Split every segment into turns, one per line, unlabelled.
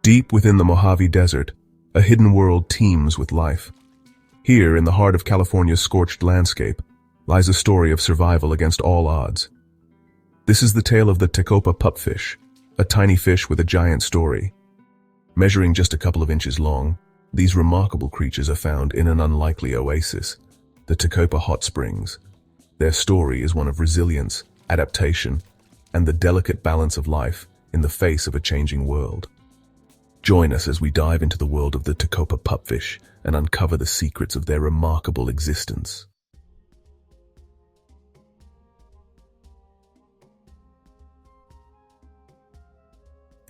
Deep within the Mojave Desert, a hidden world teems with life. Here, in the heart of California's scorched landscape, lies a story of survival against all odds. This is the tale of the Tecopa Pupfish, a tiny fish with a giant story. Measuring just a couple of inches long, these remarkable creatures are found in an unlikely oasis, the Tecopa Hot Springs. Their story is one of resilience, adaptation, and the delicate balance of life in the face of a changing world. Join us as we dive into the world of the Tecopa Pupfish and uncover the secrets of their remarkable existence.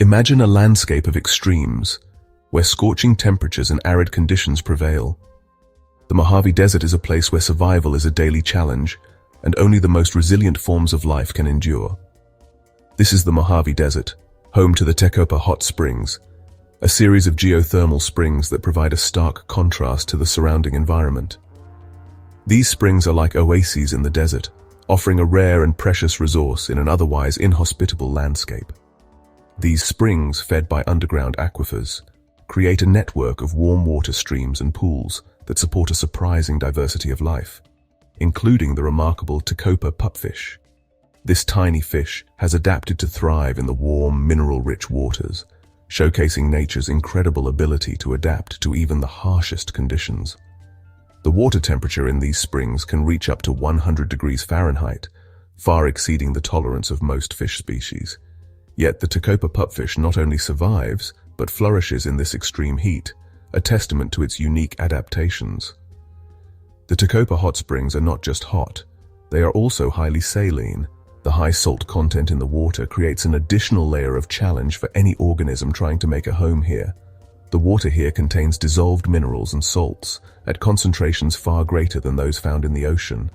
Imagine a landscape of extremes, where scorching temperatures and arid conditions prevail. The Mojave Desert is a place where survival is a daily challenge, and only the most resilient forms of life can endure. This is the Mojave Desert, home to the Tecopa Hot Springs, a series of geothermal springs that provide a stark contrast to the surrounding environment. These springs are like oases in the desert, offering a rare and precious resource in an otherwise inhospitable landscape. These springs, fed by underground aquifers, create a network of warm water streams and pools that support a surprising diversity of life, including the remarkable Tecopa Pupfish. This tiny fish has adapted to thrive in the warm, mineral-rich waters, showcasing nature's incredible ability to adapt to even the harshest conditions. The water temperature in these springs can reach up to 100 degrees Fahrenheit, far exceeding the tolerance of most fish species. Yet the Tecopa Pupfish not only survives, but flourishes in this extreme heat, a testament to its unique adaptations. The Tecopa hot springs are not just hot, they are also highly saline. The high salt content in the water creates an additional layer of challenge for any organism trying to make a home here. The water here contains dissolved minerals and salts, at concentrations far greater than those found in the ocean.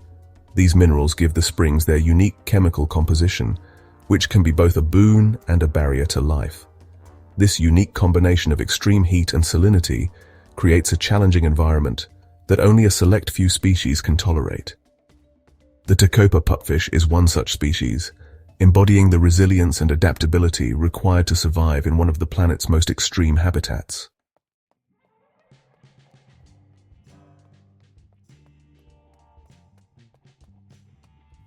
These minerals give the springs their unique chemical composition, which can be both a boon and a barrier to life. This unique combination of extreme heat and salinity creates a challenging environment that only a select few species can tolerate. The Tecopa Pupfish is one such species, embodying the resilience and adaptability required to survive in one of the planet's most extreme habitats.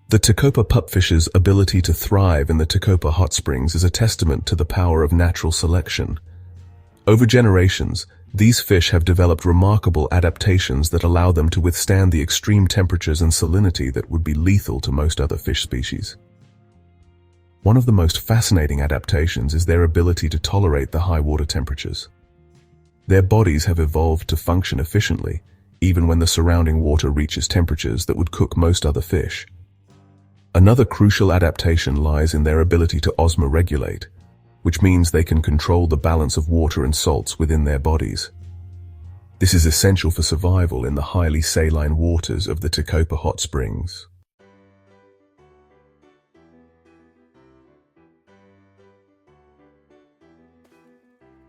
The Tecopa Pupfish's ability to thrive in the Tecopa hot springs is a testament to the power of natural selection. Over generations, these fish have developed remarkable adaptations that allow them to withstand the extreme temperatures and salinity that would be lethal to most other fish species. One of the most fascinating adaptations is their ability to tolerate the high water temperatures. Their bodies have evolved to function efficiently, even when the surrounding water reaches temperatures that would cook most other fish. Another crucial adaptation lies in their ability to osmoregulate, which means they can control the balance of water and salts within their bodies. This is essential for survival in the highly saline waters of the Tecopa hot springs.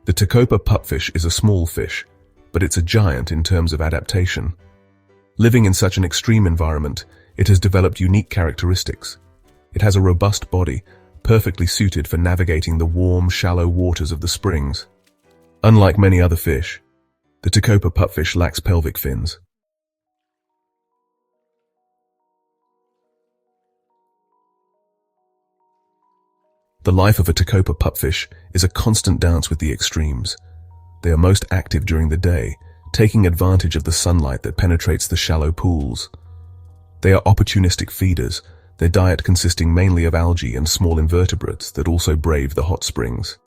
The Tecopa Pupfish is a small fish, but it's a giant in terms of adaptation. Living in such an extreme environment, it has developed unique characteristics. It has a robust body, perfectly suited for navigating the warm, shallow waters of the springs. Unlike many other fish, the Tecopa Pupfish lacks pelvic fins. The life of a Tecopa Pupfish is a constant dance with the extremes. They are most active during the day, taking advantage of the sunlight that penetrates the shallow pools. They are opportunistic feeders, their diet consisting mainly of algae and small invertebrates that also brave the hot springs.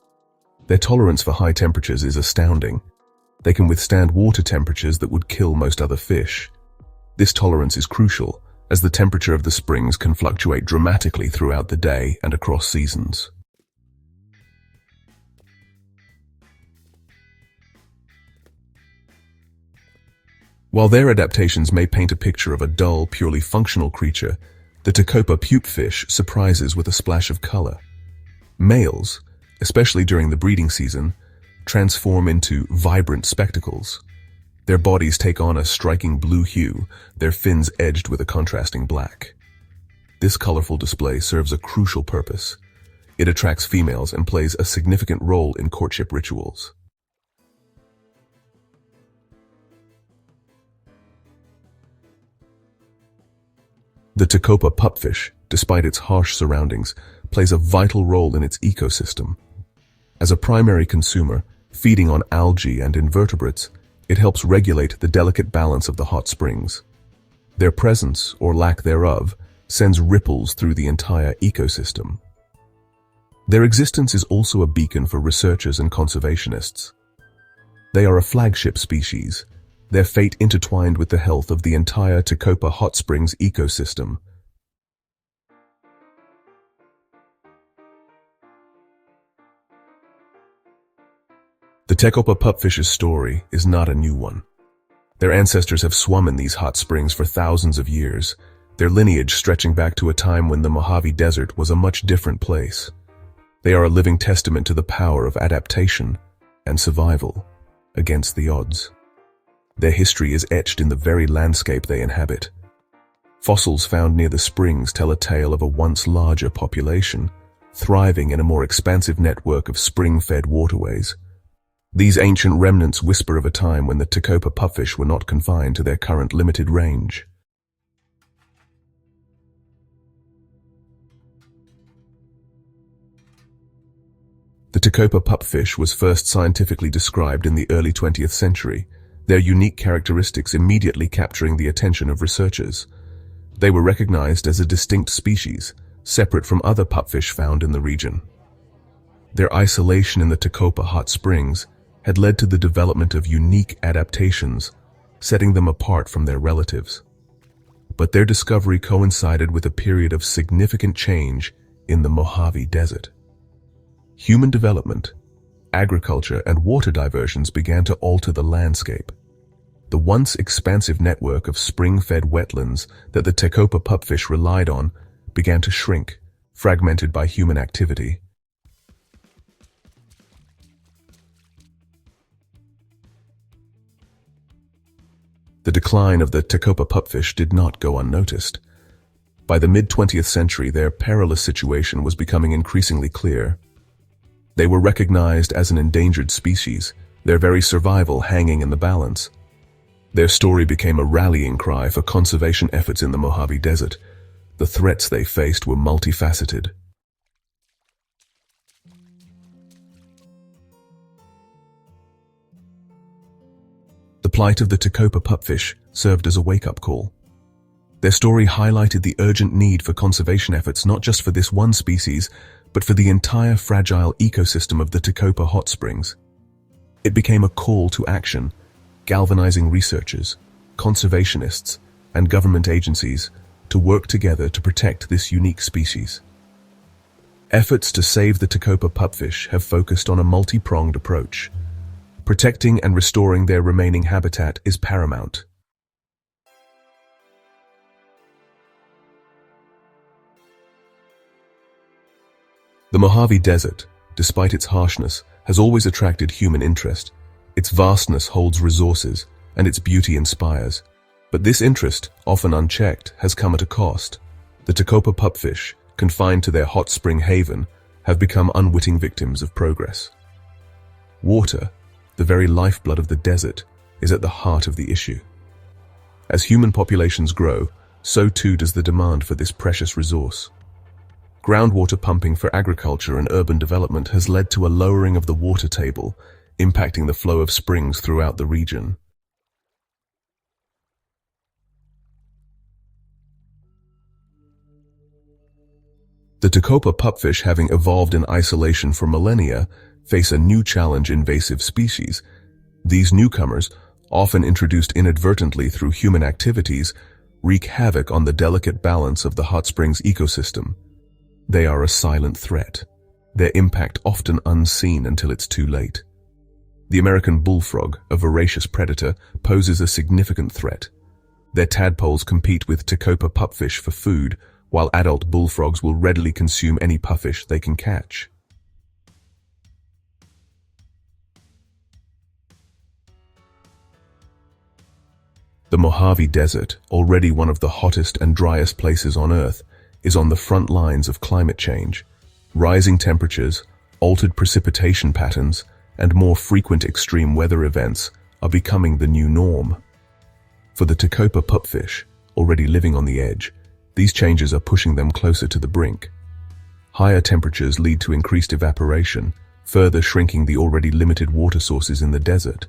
Their tolerance for high temperatures is astounding. They can withstand water temperatures that would kill most other fish. This tolerance is crucial, as the temperature of the springs can fluctuate dramatically throughout the day and across seasons. While their adaptations may paint a picture of a dull, purely functional creature, the Tecopa Pupfish surprises with a splash of color. Males, especially during the breeding season, transform into vibrant spectacles. Their bodies take on a striking blue hue, their fins edged with a contrasting black. This colorful display serves a crucial purpose. It attracts females and plays a significant role in courtship rituals. The Tecopa pupfish, despite its harsh surroundings, plays a vital role in its ecosystem. As a primary consumer, feeding on algae and invertebrates, it helps regulate the delicate balance of the hot springs. Their presence, or lack thereof, sends ripples through the entire ecosystem. Their existence is also a beacon for researchers and conservationists. They are a flagship species, their fate intertwined with the health of the entire Tecopa hot springs ecosystem. The Tecopa pupfish's story is not a new one. Their ancestors have swum in these hot springs for thousands of years, their lineage stretching back to a time when the Mojave Desert was a much different place. They are a living testament to the power of adaptation and survival against the odds. Their history is etched in the very landscape they inhabit. Fossils found near the springs tell a tale of a once larger population, thriving in a more expansive network of spring-fed waterways. These ancient remnants whisper of a time when the Tecopa pupfish were not confined to their current limited range. The Tecopa pupfish was first scientifically described in the early 20th century, their unique characteristics immediately capturing the attention of researchers. They were recognized as a distinct species, separate from other pupfish found in the region. Their isolation in the Tecopa hot springs had led to the development of unique adaptations, setting them apart from their relatives. But their discovery coincided with a period of significant change in the Mojave Desert. Human development, agriculture, and water diversions began to alter the landscape. The once expansive network of spring-fed wetlands that the Tecopa pupfish relied on began to shrink, fragmented by human activity. The decline of the Tecopa pupfish did not go unnoticed. By the mid-20th century, their perilous situation was becoming increasingly clear. They were recognized as an endangered species, their very survival hanging in the balance. Their story became a rallying cry for conservation efforts in the Mojave Desert. The threats they faced were multifaceted. The plight of the Tecopa pupfish served as a wake-up call. Their story highlighted the urgent need for conservation efforts not just for this one species, but for the entire fragile ecosystem of the Tecopa hot springs. It became a call to action, galvanizing researchers, conservationists, and government agencies to work together to protect this unique species. Efforts to save the Tecopa pupfish have focused on a multi-pronged approach. Protecting and restoring their remaining habitat is paramount. The Mojave Desert, despite its harshness, has always attracted human interest. Its vastness holds resources, and its beauty inspires. But this interest, often unchecked, has come at a cost. The Tecopa pupfish, confined to their hot spring haven, have become unwitting victims of progress. Water, the very lifeblood of the desert, is at the heart of the issue. As human populations grow, so too does the demand for this precious resource. Groundwater pumping for agriculture and urban development has led to a lowering of the water table, impacting the flow of springs throughout the region. The Tecopa pupfish, having evolved in isolation for millennia, face a new challenge: invasive species. These newcomers, often introduced inadvertently through human activities, wreak havoc on the delicate balance of the hot springs ecosystem. They are a silent threat, their impact often unseen until it's too late. The American bullfrog, a voracious predator, poses a significant threat. Their tadpoles compete with Tecopa pupfish for food, while adult bullfrogs will readily consume any puffish they can catch. The Mojave Desert, already one of the hottest and driest places on Earth, is on the front lines of climate change. Rising temperatures, altered precipitation patterns, and more frequent extreme weather events are becoming the new norm. For the Tecopa pupfish, already living on the edge, these changes are pushing them closer to the brink. Higher temperatures lead to increased evaporation, further shrinking the already limited water sources in the desert.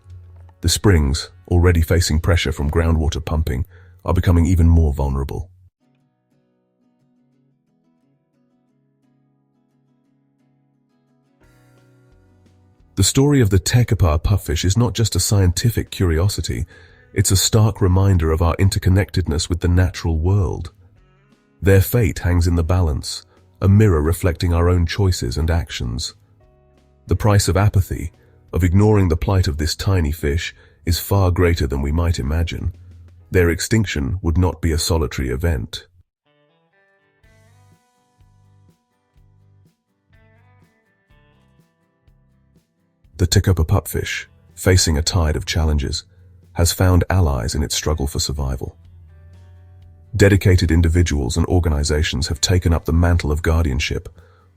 The springs, already facing pressure from groundwater pumping, are becoming even more vulnerable. The story of the Tecopa pupfish is not just a scientific curiosity, it's a stark reminder of our interconnectedness with the natural world. Their fate hangs in the balance, a mirror reflecting our own choices and actions. The price of apathy, of ignoring the plight of this tiny fish, is far greater than we might imagine. Their extinction would not be a solitary event. The Tecopa pupfish, facing a tide of challenges, has found allies in its struggle for survival. Dedicated individuals and organizations have taken up the mantle of guardianship,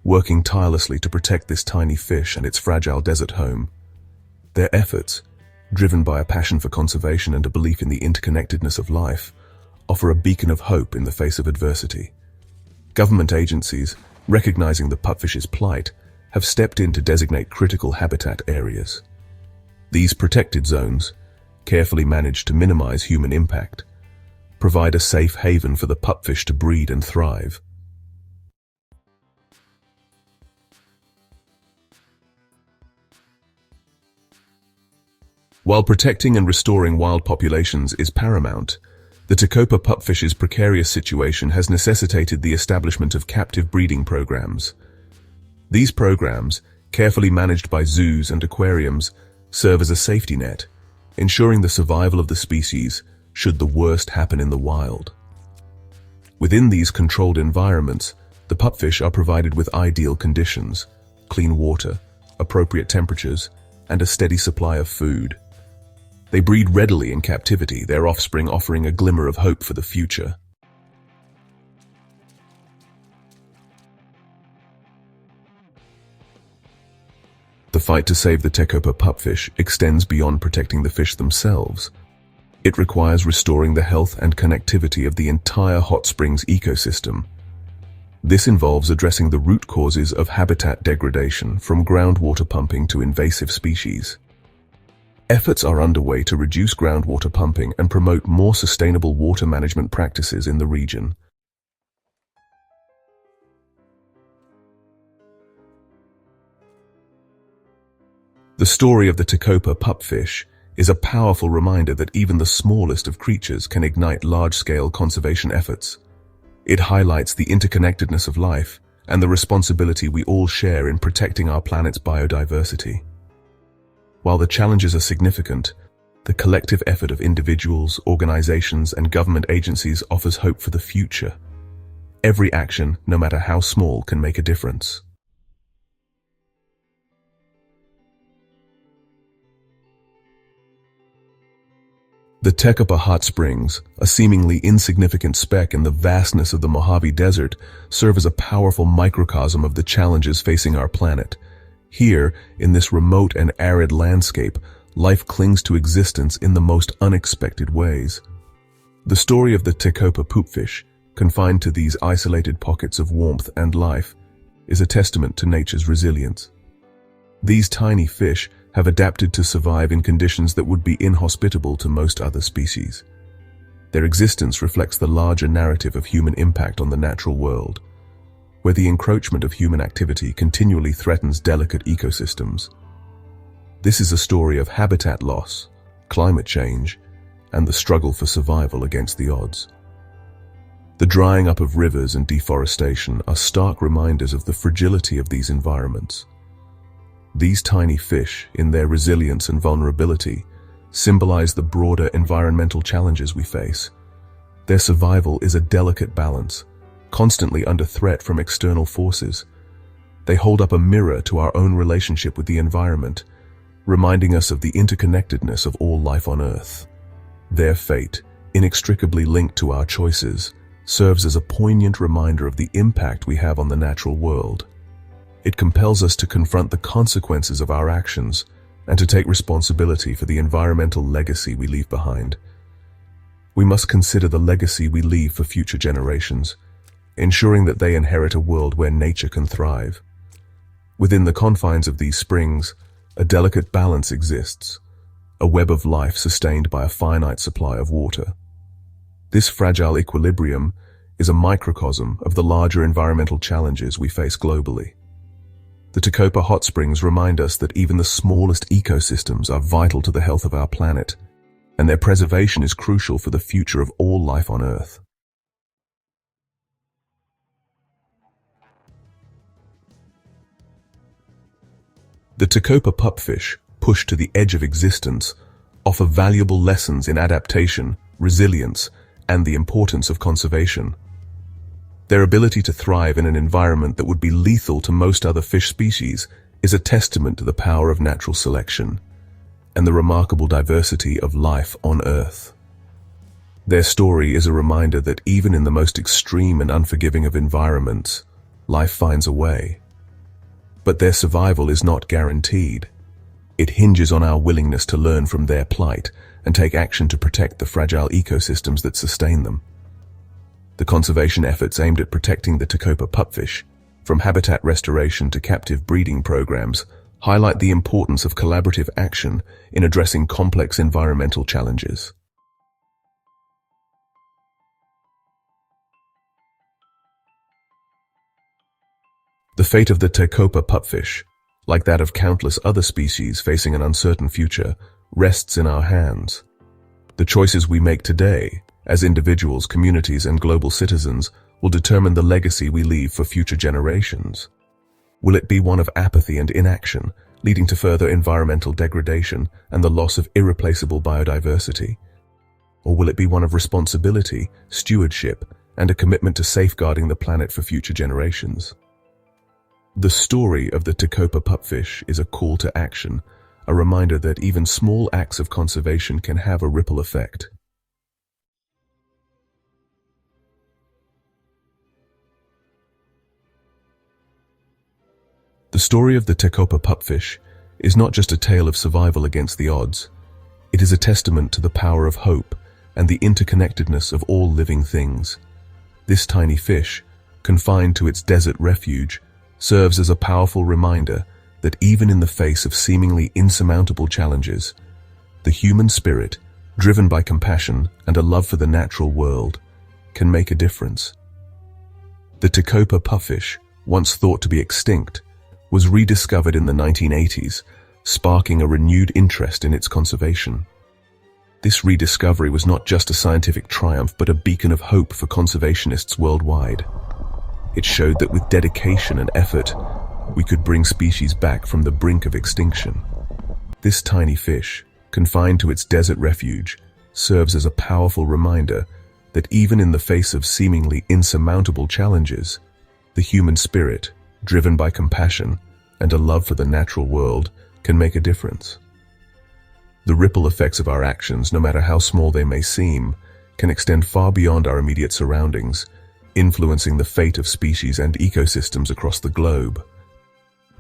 working tirelessly to protect this tiny fish and its fragile desert home. Their efforts, driven by a passion for conservation and a belief in the interconnectedness of life, offer a beacon of hope in the face of adversity. Government agencies, recognizing the pupfish's plight, have stepped in to designate critical habitat areas. These protected zones, carefully managed to minimize human impact, provide a safe haven for the pupfish to breed and thrive. While protecting and restoring wild populations is paramount, the Tecopa pupfish's precarious situation has necessitated the establishment of captive breeding programs. These programs, carefully managed by zoos and aquariums, serve as a safety net, ensuring the survival of the species should the worst happen in the wild. Within these controlled environments, the pupfish are provided with ideal conditions, clean water, appropriate temperatures, and a steady supply of food. They breed readily in captivity, their offspring offering a glimmer of hope for the future. The fight to save the Tecopa pupfish extends beyond protecting the fish themselves. It requires restoring the health and connectivity of the entire hot springs ecosystem. This involves addressing the root causes of habitat degradation, from groundwater pumping to invasive species. Efforts are underway to reduce groundwater pumping and promote more sustainable water management practices in the region. The story of the Tecopa pupfish is a powerful reminder that even the smallest of creatures can ignite large-scale conservation efforts. It highlights the interconnectedness of life and the responsibility we all share in protecting our planet's biodiversity. While the challenges are significant, the collective effort of individuals, organizations, and government agencies offers hope for the future. Every action, no matter how small, can make a difference. The Tecopa hot springs, a seemingly insignificant speck in the vastness of the Mojave Desert, serve as a powerful microcosm of the challenges facing our planet. Here, in this remote and arid landscape, life clings to existence in the most unexpected ways. The story of the Tecopa pupfish, confined to these isolated pockets of warmth and life, is a testament to nature's resilience. These tiny fish have adapted to survive in conditions that would be inhospitable to most other species. Their existence reflects the larger narrative of human impact on the natural world, where the encroachment of human activity continually threatens delicate ecosystems. This is a story of habitat loss, climate change, and the struggle for survival against the odds. The drying up of rivers and deforestation are stark reminders of the fragility of these environments. These tiny fish, in their resilience and vulnerability, symbolize the broader environmental challenges we face. Their survival is a delicate balance, constantly under threat from external forces. They hold up a mirror to our own relationship with the environment, reminding us of the interconnectedness of all life on Earth. Their fate, inextricably linked to our choices, serves as a poignant reminder of the impact we have on the natural world. It compels us to confront the consequences of our actions and to take responsibility for the environmental legacy we leave behind. We must consider the legacy we leave for future generations, ensuring that they inherit a world where nature can thrive. Within the confines of these springs, a delicate balance exists, a web of life sustained by a finite supply of water. This fragile equilibrium is a microcosm of the larger environmental challenges we face globally. The Tecopa hot springs remind us that even the smallest ecosystems are vital to the health of our planet, and their preservation is crucial for the future of all life on Earth. The Tecopa pupfish, pushed to the edge of existence, offer valuable lessons in adaptation, resilience, and the importance of conservation. Their ability to thrive in an environment that would be lethal to most other fish species is a testament to the power of natural selection and the remarkable diversity of life on Earth. Their story is a reminder that even in the most extreme and unforgiving of environments, life finds a way. But their survival is not guaranteed. It hinges on our willingness to learn from their plight and take action to protect the fragile ecosystems that sustain them. The conservation efforts aimed at protecting the Tecopa pupfish, from habitat restoration to captive breeding programs, highlight the importance of collaborative action in addressing complex environmental challenges. The fate of the Tecopa pupfish, like that of countless other species facing an uncertain future, rests in our hands. The choices we make today, as individuals, communities, and global citizens, will determine the legacy we leave for future generations. Will it be one of apathy and inaction, leading to further environmental degradation and the loss of irreplaceable biodiversity? Or will it be one of responsibility, stewardship, and a commitment to safeguarding the planet for future generations? The story of the Tecopa pupfish is a call to action, a reminder that even small acts of conservation can have a ripple effect. The story of the Tecopa pupfish is not just a tale of survival against the odds. It is a testament to the power of hope and the interconnectedness of all living things. This tiny fish, confined to its desert refuge, serves as a powerful reminder that even in the face of seemingly insurmountable challenges, the human spirit, driven by compassion and a love for the natural world, can make a difference. The Tecopa pupfish, once thought to be extinct, was rediscovered in the 1980s, sparking a renewed interest in its conservation. This rediscovery was not just a scientific triumph, but a beacon of hope for conservationists worldwide. It showed that with dedication and effort, we could bring species back from the brink of extinction. This tiny fish, confined to its desert refuge, serves as a powerful reminder that even in the face of seemingly insurmountable challenges, the human spirit, driven by compassion and a love for the natural world, can make a difference. The ripple effects of our actions, no matter how small they may seem, can extend far beyond our immediate surroundings, influencing the fate of species and ecosystems across the globe.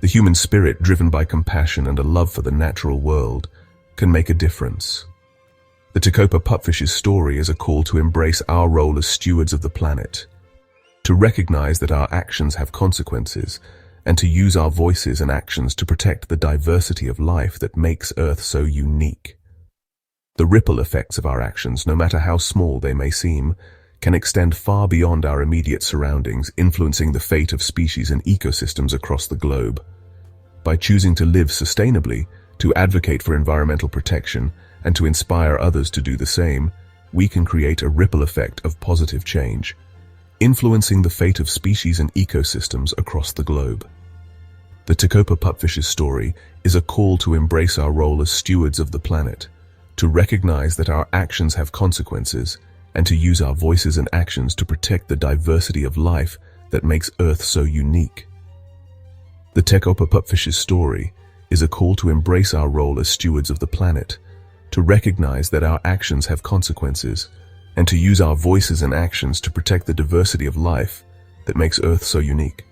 The human spirit, driven by compassion and a love for the natural world, can make a difference. The Tecopa pupfish's story is a call to embrace our role as stewards of the planet, to recognize that our actions have consequences, and to use our voices and actions to protect the diversity of life that makes Earth so unique. The ripple effects of our actions, no matter how small they may seem, can extend far beyond our immediate surroundings, influencing the fate of species and ecosystems across the globe. By choosing to live sustainably, to advocate for environmental protection, and to inspire others to do the same, we can create a ripple effect of positive change, influencing the fate of species and ecosystems across the globe. The Tecopa pupfish's story is a call to embrace our role as stewards of the planet, to recognize that our actions have consequences, and to use our voices and actions to protect the diversity of life that makes Earth so unique. The Tecopa pupfish's story is a call to embrace our role as stewards of the planet, to recognize that our actions have consequences, and to use our voices and actions to protect the diversity of life that makes Earth so unique.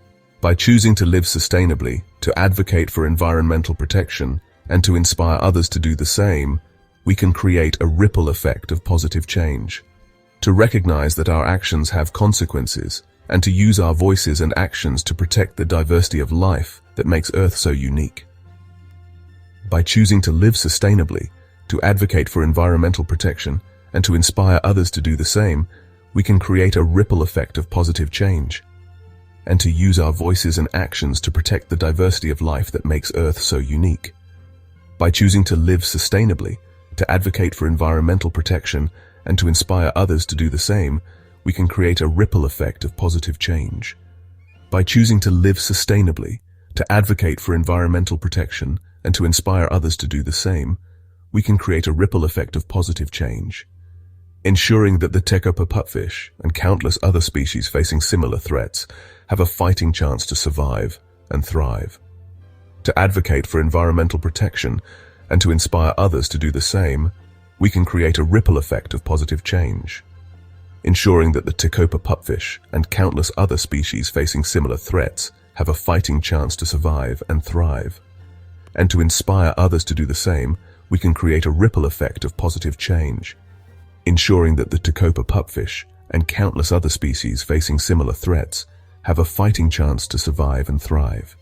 By choosing to live sustainably, to advocate for environmental protection, and to inspire others to do the same, we can create a ripple effect of positive change. To recognize that our actions have consequences, and to use our voices and actions to protect the diversity of life that makes Earth so unique. By choosing to live sustainably, to advocate for environmental protection, and to inspire others to do the same, we can create a ripple effect of positive change. And to use our voices and actions to protect the diversity of life that makes Earth so unique. By choosing to live sustainably, to advocate for environmental protection, and to inspire others to do the same, we can create a ripple effect of positive change. By choosing to live sustainably, to advocate for environmental protection, and to inspire others to do the same, we can create a ripple effect of positive change, ensuring that the Tecopa pupfish and countless other species facing similar threats have a fighting chance to survive and thrive. To advocate for environmental protection and to inspire others to do the same, we can create a ripple effect of positive change, ensuring that the Tecopa pupfish and countless other species facing similar threats have a fighting chance to survive and thrive. And to inspire others to do the same, we can create a ripple effect of positive change, ensuring that the Tecopa pupfish and countless other species facing similar threats have a fighting chance to survive and thrive.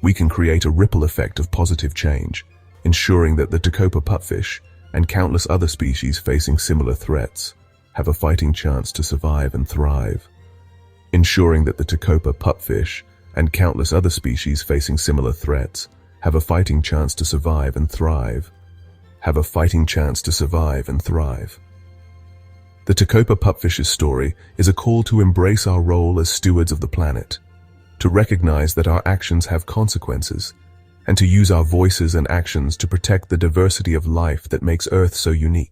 We can create a ripple effect of positive change, ensuring that the Tecopa pupfish and countless other species facing similar threats have a fighting chance to survive and thrive. Ensuring that the Tecopa pupfish and countless other species facing similar threats have a fighting chance to survive and thrive. Have a fighting chance to survive and thrive. The Tecopa pupfish's story is a call to embrace our role as stewards of the planet, to recognize that our actions have consequences, and to use our voices and actions to protect the diversity of life that makes Earth so unique.